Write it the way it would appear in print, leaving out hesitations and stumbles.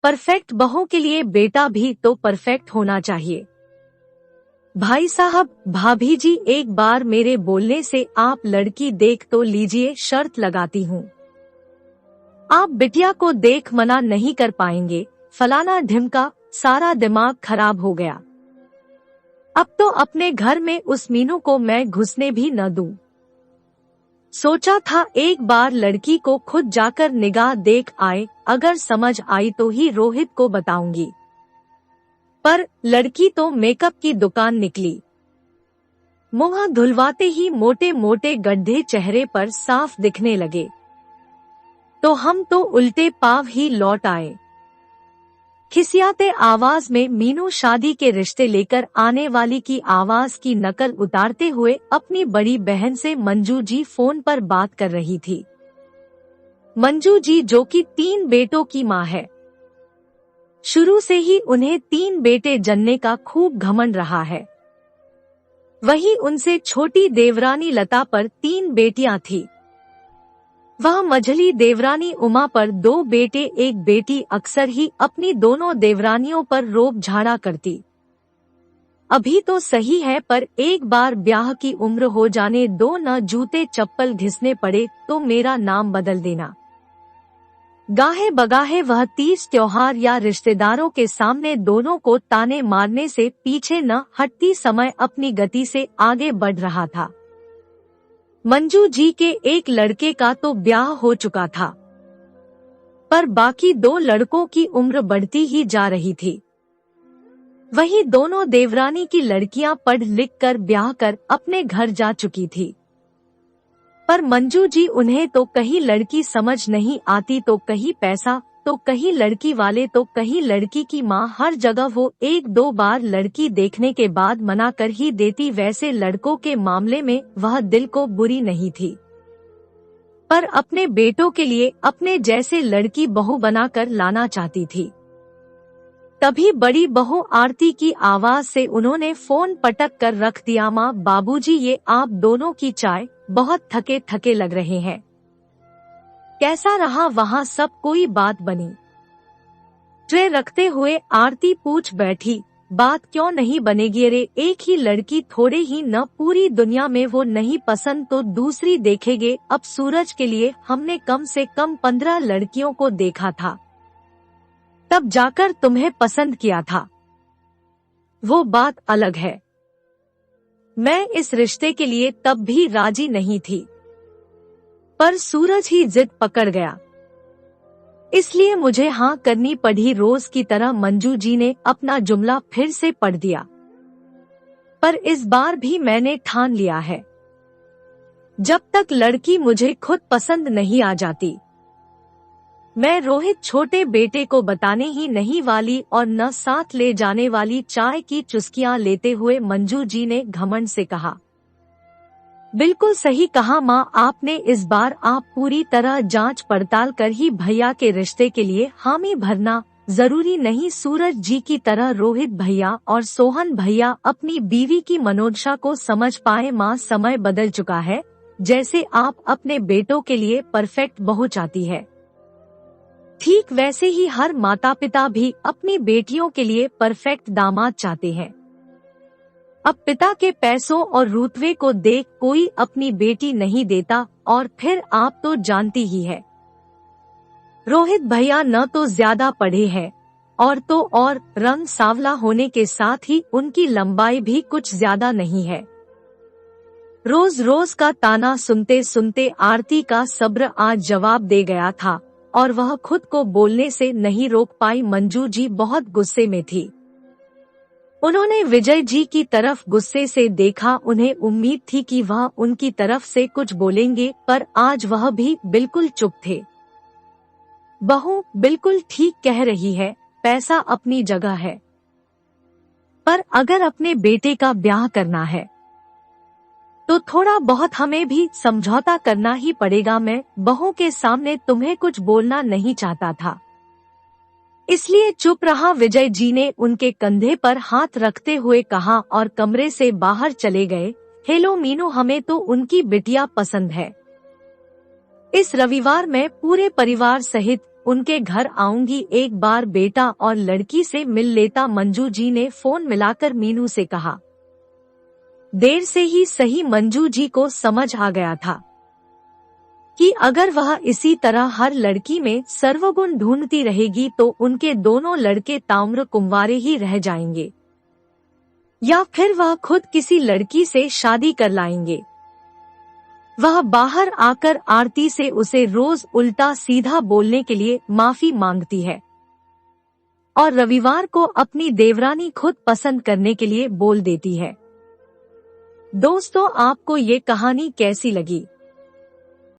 Perfect बहू के लिए बेटा भी तो परफेक्ट होना चाहिए। भाई साहब, भाभी जी, एक बार मेरे बोलने से आप लड़की देख तो लीजिए, शर्त लगाती हूँ आप बिटिया को देख मना नहीं कर पाएंगे। फलाना ढिमका, सारा दिमाग खराब हो गया। अब तो अपने घर में उस मीनू को मैं घुसने भी न दूं। सोचा था एक बार लड़की को खुद जाकर निगाह देख आए, अगर समझ आई तो ही रोहित को बताऊंगी। पर लड़की तो मेकअप की दुकान निकली। मुंह धुलवाते ही मोटे मोटे गड्ढे चेहरे पर साफ दिखने लगे, तो हम तो उल्टे पाव ही लौट आए। खिसियाते आवाज में मीनू शादी के रिश्ते लेकर आने वाली की आवाज की नकल उतारते हुए अपनी बड़ी बहन से मंजू जी फोन पर बात कर रही थी। मंजू जी जो कि 3 बेटों की मां है। शुरू से ही उन्हें 3 बेटे जनने का खूब घमंड रहा है। वही उनसे छोटी देवरानी लता पर 3 बेटियां थी। वह मझली देवरानी उमा पर 2 बेटे 1 बेटी अक्सर ही अपनी दोनों देवरानियों पर रोब झाड़ा करती। अभी तो सही है, पर एक बार ब्याह की उम्र हो जाने दो, न जूते चप्पल घिसने पड़े तो मेरा नाम बदल देना। गाहे बगाहे वह 30 त्योहार या रिश्तेदारों के सामने दोनों को ताने मारने से पीछे न हटती समय अपनी गति से आगे बढ़ रहा था। मंजू जी के एक लड़के का तो ब्याह हो चुका था, पर बाकी 2 लड़कों की उम्र बढ़ती ही जा रही थी। वही दोनों देवरानी की लड़कियां पढ़ लिख कर ब्याह कर अपने घर जा चुकी थी। पर मंजू जी, उन्हें तो कहीं लड़की समझ नहीं आती, तो कहीं पैसा, तो कहीं लड़की वाले, तो कहीं लड़की की माँ। हर जगह वो 1-2 बार लड़की देखने के बाद मना कर ही देती। वैसे लड़कों के मामले में वह दिल को बुरी नहीं थी, पर अपने बेटों के लिए अपने जैसे लड़की बहू बनाकर लाना चाहती थी। तभी बड़ी बहू आरती की आवाज से उन्होंने फोन पटक कर रख दिया। माँ, बाबूजी, ये आप दोनों की चाय, बहुत थके थके लग रहे हैं। कैसा रहा वहाँ सब? कोई बात बनी? ट्रे रखते हुए आरती पूछ बैठी। बात क्यों नहीं बनेगी? अरे एक ही लड़की थोड़े ही न, पूरी दुनिया में वो नहीं पसंद तो दूसरी देखेंगे। अब सूरज के लिए हमने कम से कम 15 लड़कियों को देखा था, तब जाकर तुम्हें पसंद किया था, वो बात अलग है। मैं इस रिश्ते के लिए तब भी राजी नहीं थी, पर सूरज ही जिद पकड़ गया, इसलिए मुझे हाँ करनी पड़ी। रोज की तरह मंजू जी ने अपना जुमला फिर से पढ़ दिया, पर इस बार भी मैंने ठान लिया है, जब तक लड़की मुझे खुद पसंद नहीं आ जाती, मैं रोहित छोटे बेटे को बताने ही नहीं वाली और न साथ ले जाने वाली। चाय की चुस्कियां लेते हुए मंजू जी ने घमंड से कहा। बिल्कुल सही कहा माँ आपने। इस बार आप पूरी तरह जांच पड़ताल कर ही भैया के रिश्ते के लिए हामी भरना। जरूरी नहीं सूरज जी की तरह रोहित भैया और सोहन भैया अपनी बीवी की मनोदशा को समझ पाए। माँ, समय बदल चुका है। जैसे आप अपने बेटों के लिए परफेक्ट बहू चाहती है, ठीक वैसे ही हर माता पिता भी अपनी बेटियों के लिए परफेक्ट दामाद चाहते हैं। अब पिता के पैसों और रुतबे को देख कोई अपनी बेटी नहीं देता, और फिर आप तो जानती ही है, रोहित भैया न तो ज्यादा पढ़े हैं और तो और रंग सांवला होने के साथ ही उनकी लंबाई भी कुछ ज्यादा नहीं है। रोज रोज का ताना सुनते सुनते आरती का सब्र आज जवाब दे गया था और वह खुद को बोलने से नहीं रोक पाई। मंजू जी बहुत गुस्से में थी। उन्होंने विजय जी की तरफ गुस्से से देखा। उन्हें उम्मीद थी कि वह उनकी तरफ से कुछ बोलेंगे, पर आज वह भी बिल्कुल चुप थे। बहू बिल्कुल ठीक कह रही है, पैसा अपनी जगह है, पर अगर अपने बेटे का ब्याह करना है तो थोड़ा बहुत हमें भी समझौता करना ही पड़ेगा। मैं बहू के सामने तुम्हें कुछ बोलना नहीं चाहता था, इसलिए चुप रहा। विजय जी ने उनके कंधे पर हाथ रखते हुए कहा और कमरे से बाहर चले गए। हेलो मीनू, हमें तो उनकी बिटिया पसंद है। इस रविवार मैं पूरे परिवार सहित उनके घर आऊंगी, एक बार बेटा और लड़की से मिल लेता। मंजू जी ने फोन मिलाकर मीनू से कहा। देर से ही सही मंजू जी को समझ आ गया था कि अगर वह इसी तरह हर लड़की में सर्वगुण ढूंढती रहेगी तो उनके दोनों लड़के ताम्र कुंवारे ही रह जाएंगे, या फिर वह खुद किसी लड़की से शादी कर लाएंगे। वह बाहर आकर आरती से उसे रोज उल्टा सीधा बोलने के लिए माफी मांगती है और रविवार को अपनी देवरानी खुद पसंद करने के लिए बोल देती है। दोस्तों, आपको ये कहानी कैसी लगी?